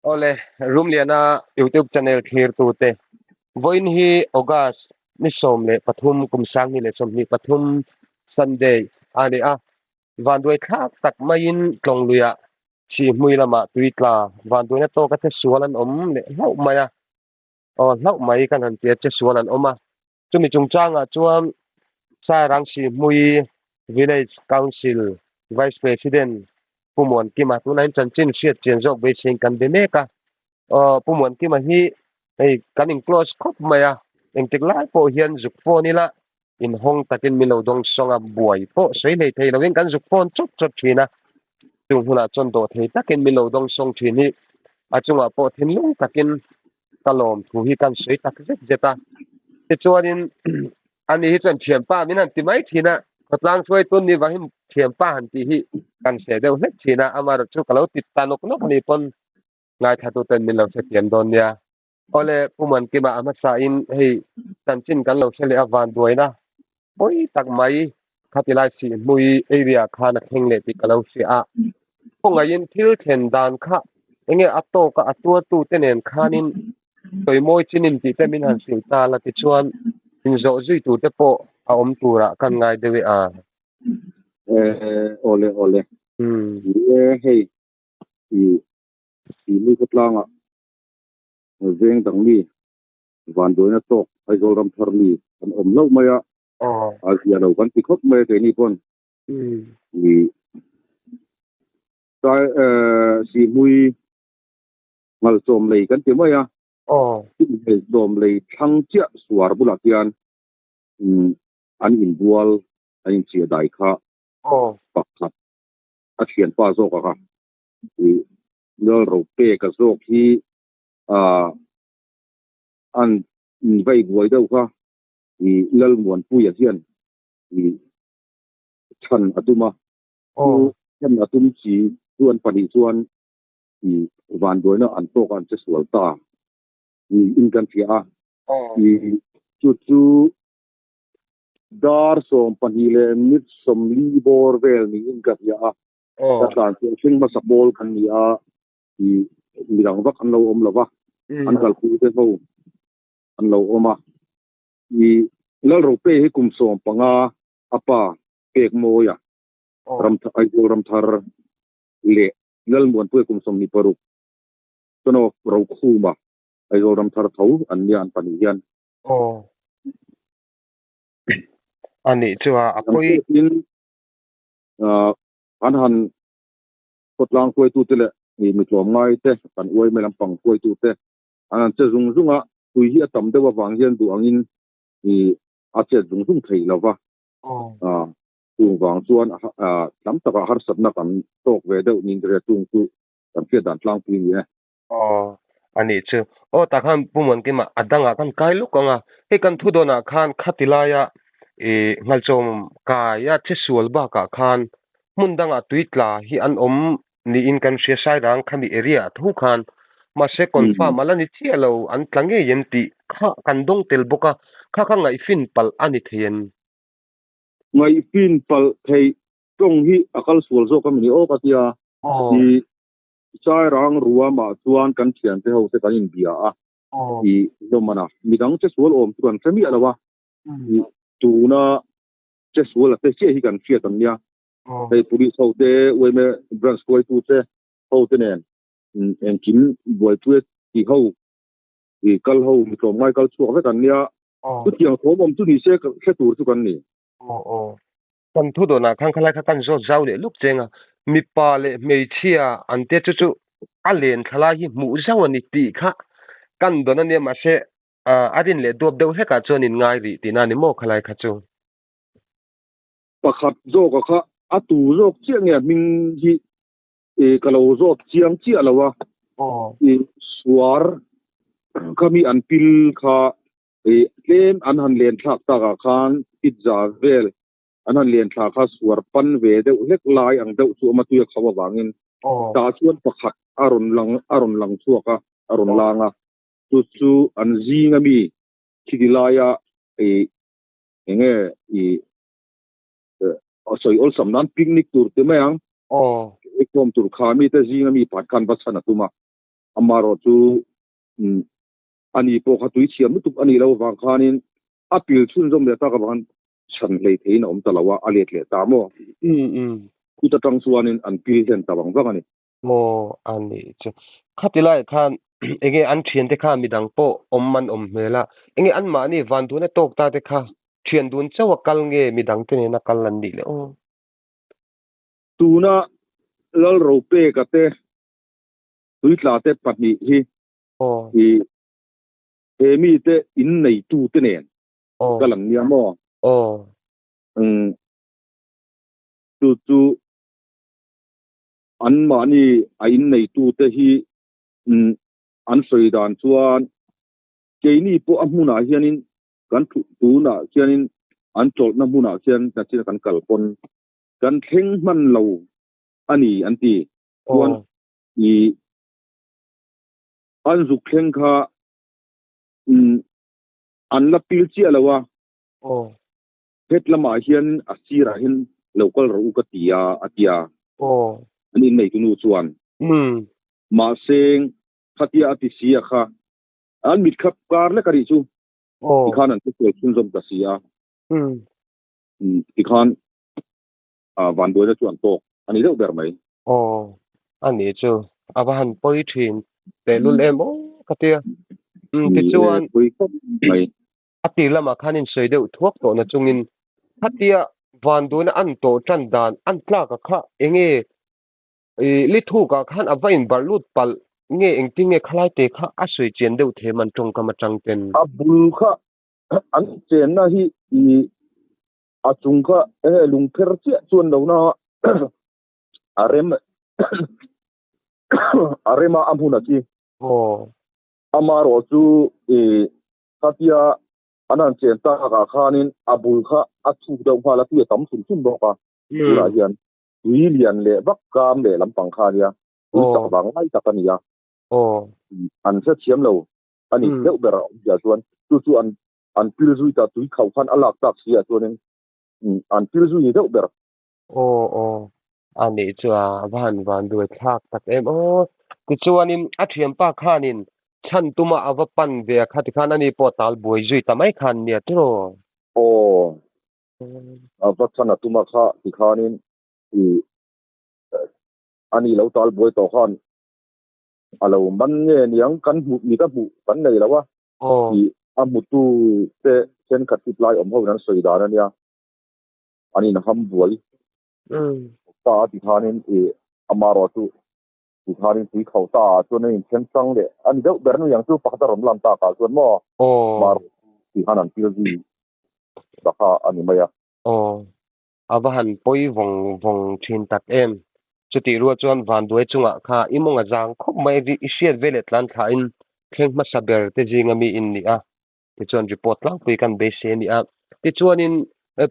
ole room liana YouTube channel khir tu te voin hi August ni som le pathum kumsang ni le som ni pathum Sunday ani a van doi khak tak main tlong luya chi hui lama tuitla van doi na to ka te sualan om le lau maya o lau mai kan han te che sualan oma chumi chungchanga chuan sa rang si hui village council vice president pumon kima tu nain chanchin siat chen jok be sing kan de meka pumon kima hi ei kaning close khop maya engtik lai po hian zuk po ni la in hong takin milo dong songa buai po sei nei thei lovin kan zuk pon chot chot thina tung huna chon do thei takin milo dong song thini achunga po thin lung takin kalom thu hi kan sei tak zeta te chuanin ani hi chan thiam pa minan ti mai thina patlang chuai tun ni wahim thiam pa han ti hi kan se deuh hlek thina amar chu kalau ti tanok nok ni pon ngai thatu ten min lo se thiam don nia ole puman ki ba ama sa in hei tanchin kan lo se le awan duaina oi tak mai khatilai si mui area khana khengle ti kalau si a pongayin thil then dan kha enge ato ka atua tu tenen khanin toy moi chinin ti te min han sil ta la ti chuan in zo zui tu te po a om tura kan ngai dewe a ole hey mi ko tlanga veng dang mi van do na to ai zo ram thar mi an om lo maya a sia lo kan ti khop me ke ni pon ni sai si mui ngal som lei kan ti maya ti me som lei thang chia suar bula kian an in bual an chia dai kha pakhat a thian pa zo ka ni lol ro pe ka zo ki a an vai buai đâu kha ni lal muan pu ya hian ni chan atuma chan atum chi chuan pani chuan ni van doi na an to kan che sual ta ni in kan thia ni chu dar som pani le mit som li bor vel ni in ka thia ta tan thing ma sabol kan ni a ni mirang vak an lo om lova an kal khu te ho an lo oma ni lal ro pe hi kum som panga apa pek mo ya ram thar le lal muan pu kum som ni paru tono ro khu ma ai ram thar thau an ni an pani hian ani chuwa apoi in an han potlang koi tu te le ni mi tlom ngai te kan oi me lam pang koi tu te an che zung zunga tui hi atam de wa wang hian du angin ni a che zung zung thei lova tung wang chuan lam taka har satna kan tok ve deuh nin re tung tu kan ke dan tlang pi ni ani chu takhan pumon ki ma adanga kan kai lukanga he kan thudona khan khatilaya ngalchom ka ya che sual ba ka khan mundanga tuitla hi an om ni in kan sia sai rang khani area thu khan ma se confirm ala ni chialo an tlange yenti kha kan dong tel boka kha kha ngai fin pal ani thien ngai fin pal thei tong hi akal sual zo kam ni o ka tia ni sai rang ruwa ma chuan kan thian te ho se kan in bia a i lomana midang che sual om tuan semi alawa tu na che sual te che hi kan fia tan nia ei police ho te we me branch koi tu te ho te nen en kim boy tu ti ho i kal ho mi ko mai kal chu ha kan nia tu tiang tho mom tu ni se tur tu kan ni kan thudona khang khalai kha kan zo zau le luk chenga mi pa le mei chia an te chu alen thala hi mu zawani ti kha kan dona ne ma se adin le dob deuh heka chonin ngai ri tina ni mo khalai kha chu pakhat zo ka kha atu zo chiang ya ming hi kalau zo chiang chi alawa suar kami an pil kha tlem an han len thak ta ka khan pizza vel an han len thak kha suar pan ve de lek lai ang de chu ma tu ya khawa wangin ta chuan pakhat aron lang chuaka aron langa chu an zinga mi khidilaya enge soi ol samnan picnic tur te mayang ekom tur khami te zinga mi pat khan ba chana tuma amaro chu ani po khatui chiam tu ani lo wang khanin apil chun jom le ta ka ban chan hlei thein om talawa alet le ta mo kuta tang suanin an pil hen tawang wang ani mo ani chu khatilai khan enge an thian te kha midang po omman om mela enge an ma ni van tu na tok ta te kha thian dun chawa kal nge midang te ne na kal lan di le o tuna lal ro pe ka te tuitla te patni hi hi mi te in nei tu te nen kalang nia mo tu an ma ni a in nei tu te hi an soi dan chuan ke ni po amuna hianin kan tu na hianin an chol na muna hian ta chi kan kalpon kan thleng man lo ani anti chuan i an zuk thleng kha an la pil chi alawa het lama hian a sira hin local ro ka tia atia ani nei tu nu chuan ma seng khatia ati sia kha an mit khap kar le kari chu ikhan an te chun zom ta sia ikhan van do na chuan to ani lo ber mai ani chu abahan poi thin te lul em o katia ti chuan mai ati lama khanin sei deuh thuak to na chungin khatia van do na an to tran dan an tla ka kha enge li thu ka khan avain barlut pal nge engtinge khalai te kha a sui chen deuh the man tong ka ma tang ten abul kha an chen na hi i a chung kha lung pher che chuan lo na arema amhuna chi amaro chu khatia anan chen ta ka khanin abul kha a thu deuh phala tu tam sun sun bo ka ura hian lian le vak kam le lampang kha nia tu tak bang lai takania an sa chiam lo ani deuh ber ya chuan chu an pil zui ta tui khau khan alak tak sia chuan an pil zui deuh ber ani chu van du thak tak em ti chuanin a thiam pa khanin chan tuma awa pan ve khati khan ani portal boi zui tamai khan nia tro awa chana tuma kha ti khanin ani lo tal boi to khan alo man nge niang kan bu mi ka bu kan nei lawa amutu te chen khat supply om ho nan soi da nia ani na ham buai ta ti khanin amaro tu ti khanin ti khau ta chu nei chen sang le ani deuh ber nu yang chu pakta rom lam ta ka chuan mo mar ti hanan pil ji da kha ani maya abahan poi vong thin tak em chuti ru chuan van duai chunga kha imonga jang khop mai vi isiat velet lan tha in thleng ma saber te jinga mi in ni a ti chuan report lang pui kan be se ni a ti chuan in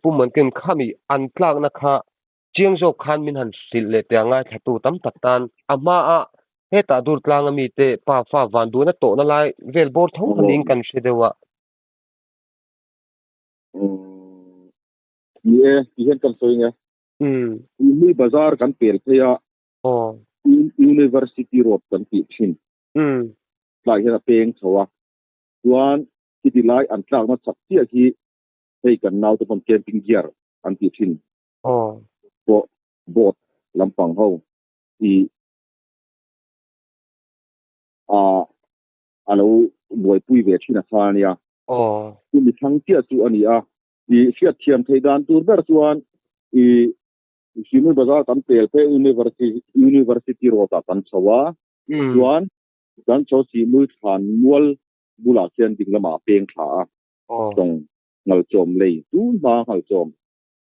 pumon ken khami an tlak na kha chiang jo khan min han sil le te anga thatu tam tak tan ama a heta dur tlang mi te pa fa van du na to na lai vel bor thong haning kan se dewa ti hen kan soi nge mi bazar kan pel thea university road kan ti thin lai hena peng chawa chuan ti lai an tlak na chak ti hi hei kan nau te pon camping gear an ti thin bot lampang ho i alo boi pui ve thina khania tu mi thang tia chu ani a i fiat thiam theidan tur ber chuan i Simul Bazar kan pel pe university rota kan chawa chuan kan chaw Simul than mual bula khian dinglama peng tha tong ngal chom lei tu ma ngal chom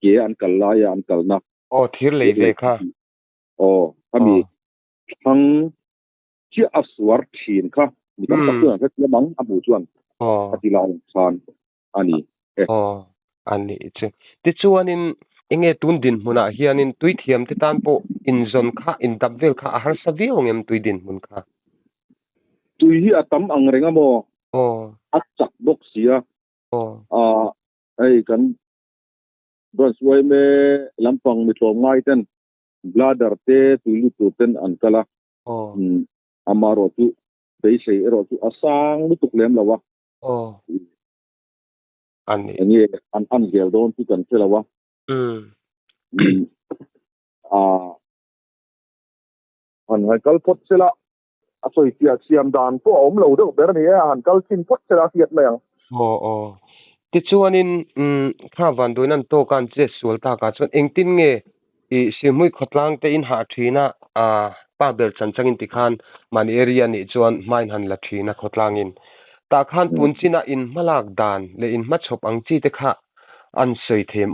ke an kal la ya an kal na thir lei ve kha ami thang chi aswar thin kha mi kan tak chuan he mang abu chuan atilang khan ani ani che ti chuanin enge tun din huna hianin tui thiam te tan po in zon kha in dabvel kha har saviong em tui din hun kha tui hi atam ang renga mo achak bok sia ai kan bas wai me lampang mi tlom ngai ten bladder te tui lu tu ten an kala amaro tu be se ro chu asang lu tuk lem lawa ani an gel don tu kan lawa a an hai kal pot sela a soi tia siam dan po om lo do ber ni an kal chin pot sela siat leng ti chuanin kha van doinan to kan che sual ta ka chuan engtin nge I simui khotlang te in ha thina a pa bel chanchangin ti khan mani area ni chuan main han la thina khotlangin ta khan punchina in malak dan le in machop angchi te kha an sei them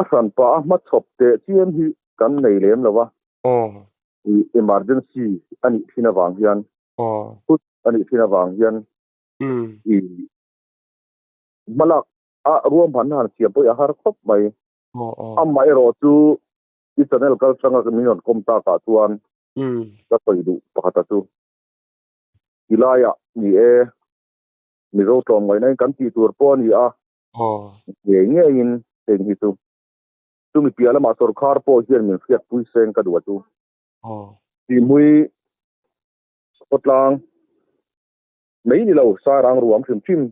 asan pa machop te chiam hi kan nei lem lawa emergency ani thina wang hian put ani thina wang hian I malak a ruam han han siam po ya har khop mai mai ro chu I channel kal sanga ka minon kom ta ka chuan ka soi du pakata chu ilaya ni mi ro tom ngai nai kan ti tur po ni a nge in teng hi tu mi piala ma sor khar po hian min fiat pui seng ka du chu ti mui potlang mấy ni lo sa rang ruam phim phim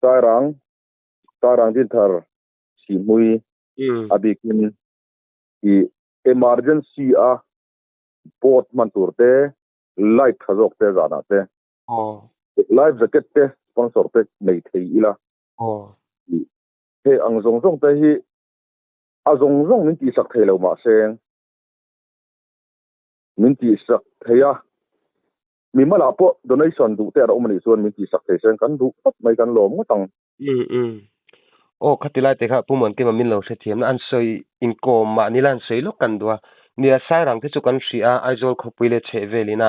sa rang din thar si mui abikin I emergency a port man turte light khazok te zana te life jacket te sponsor te nei thei ila he ang zong zong te hi a zong zong min ti sak thei lo ma seng min ti sak theia mi mala po donation du te ra omani chuan min ti sak thei seng kan du pat mai kan lom ngotang khatilai te kha pumon ke mamin lo se thiam an soi inkom ma nilan sei lo kan dua nia sai rang te chu kan ria aizol khopuile che velina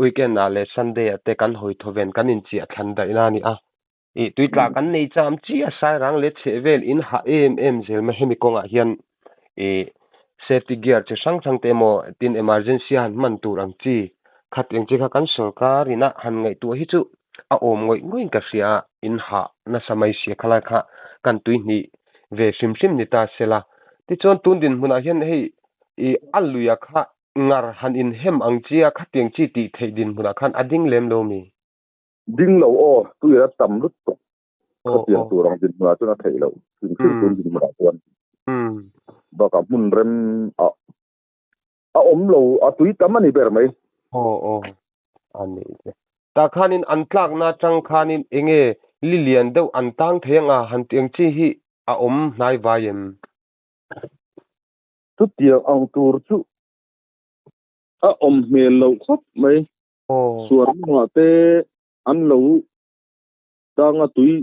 weekend na le sunday te kan hoi thoven kan in chi athan da ina ni tuitla kan nei cham chi a sai rang le che vel in ha em zel ma hemi konga hian safety gear che sang sang te mo tin emergency han man turang chi khateng chi kha kan sarkar ina han ngai tu hi chu a om ngoi ka sia in ha na samai sia khala kha kan tui ni ve sim ni ta sela ti chon tun din huna hian hei aluya kha ngar han in hem ang chia khateng chi ti thei din huna khan ading lem lo mi ding lo tu ya tam lut to khatiang tu rang din ma tu na thei lo tin tun din ma tuan ba ka mun rem a om lo a tui tam ani ber mai ani ta khanin an tlak na chang khanin enge lilian deuh an tang thenga han tiang chi hi a om hnai vayem tu tiang ang tur chu a om mel lo khop mai suar ma te an lo tanga tui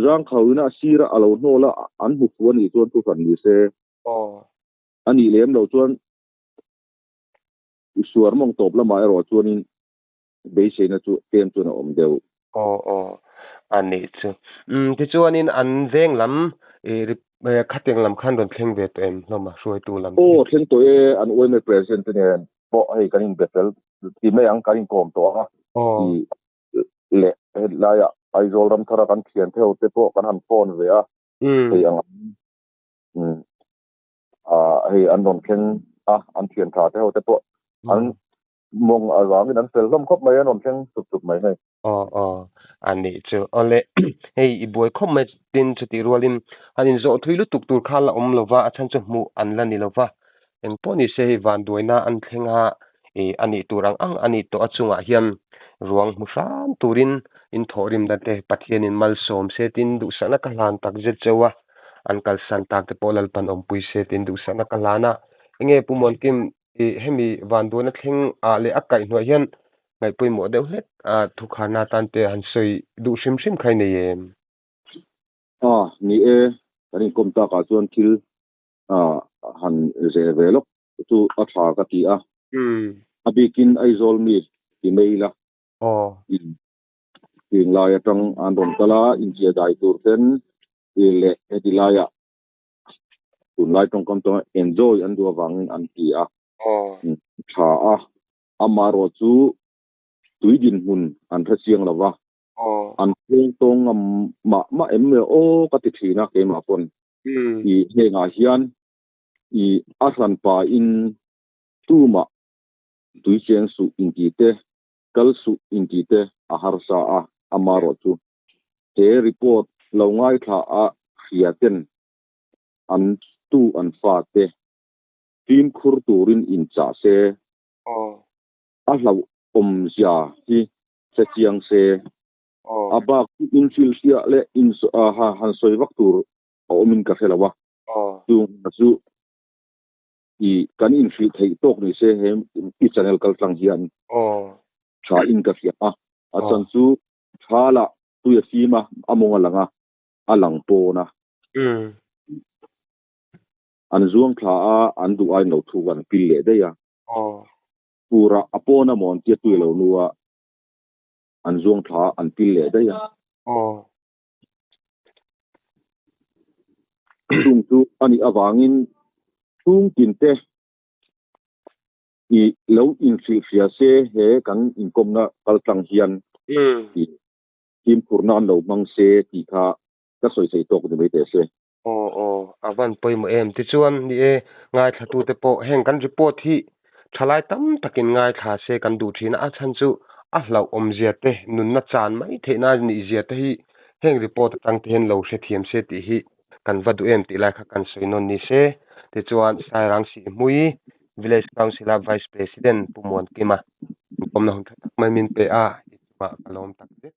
rang khawina sira alo no la an bu fuan ni chuan tu fan ni se ani lem lo chuan suar mong top la mai ro chuan in be se na chu tem chu na om deu ani chu ti chuanin an veng lam khateng lam khan don thleng ve tem loma hroi tu lam thleng to an oi me present ne po hei kanin betel ti me ang kanin kom to ha le la ya ai zol ram thara kan thian theo te po kan han phone ve a hei ang hei an don thleng an thian tha theo te po an mong awang in an sel lom khop mai an on thleng tup mai nei ani chu ole hei I boy khom me tin chu ti rualin anin zo thuilu tuk tur khala om lova achan chu mu an la ni lova eng poni se van duina an thlenga ani turang ang ani to achunga hian ruang musan turin in thorim da te pathian in mal som se tin du sana ka hlan tak je chewa an kal san tak te polal pan om pui se tin du sana ka lana enge pumon kim hemi van duina thleng a le akai hnuai hian ngai pui mo deuh het thu khana tan te han soi du sim khai nei em ni kanin kom ta ka chuan thil han ze velok tu a tha ka ti abikin aizol mi ti meila in la ya tang an don kala in chia dai tur ten le edilaya tun lai tong kam to enjoy an du wang an ti tha amaro chu tuidin hun an tha chiang lawa an tong ma em ka ti thina ke ma pon he nga hian asan pa in tu ma tui chiang su in ti te kal su in ti te a har sa a amaro chu he report lo ngai tha a hiaten an tu an fa te tin khur turin in cha se a hlau zia hi se chiang se aba in fil sia le in ha han soi vak tur omin ka helawa tu chu i kan in fil thei tok ni se hem i channel kal tlang hian tha in ka fia a chan chu thala tu ya sima amonga langa alang po na an zuang thla a an du ai no thu wan pil le de ya pura apona mon tia tu lo nuwa an zuang thla an pil le de ya tung tu ani awangin tung tin te i lo in fia se he kan in kom na kal tlang hian tim purna lo mang se ti kha ka soi sei tok de te se avan poimo em ti chuan ni e ngai thatu te po heng kan report hi thalai tam takin ngai tha se kan du thina a chan chu a hlau om zia te nun na chan mai the na ni zia te hi heng report tang te hen lo se thiam se ti hi kan vadu em ti lai kha kan soinon ni se ti chuan sai rang si mui village councilor vice president pumon kima kom na hun mai min pe a ma kalom tak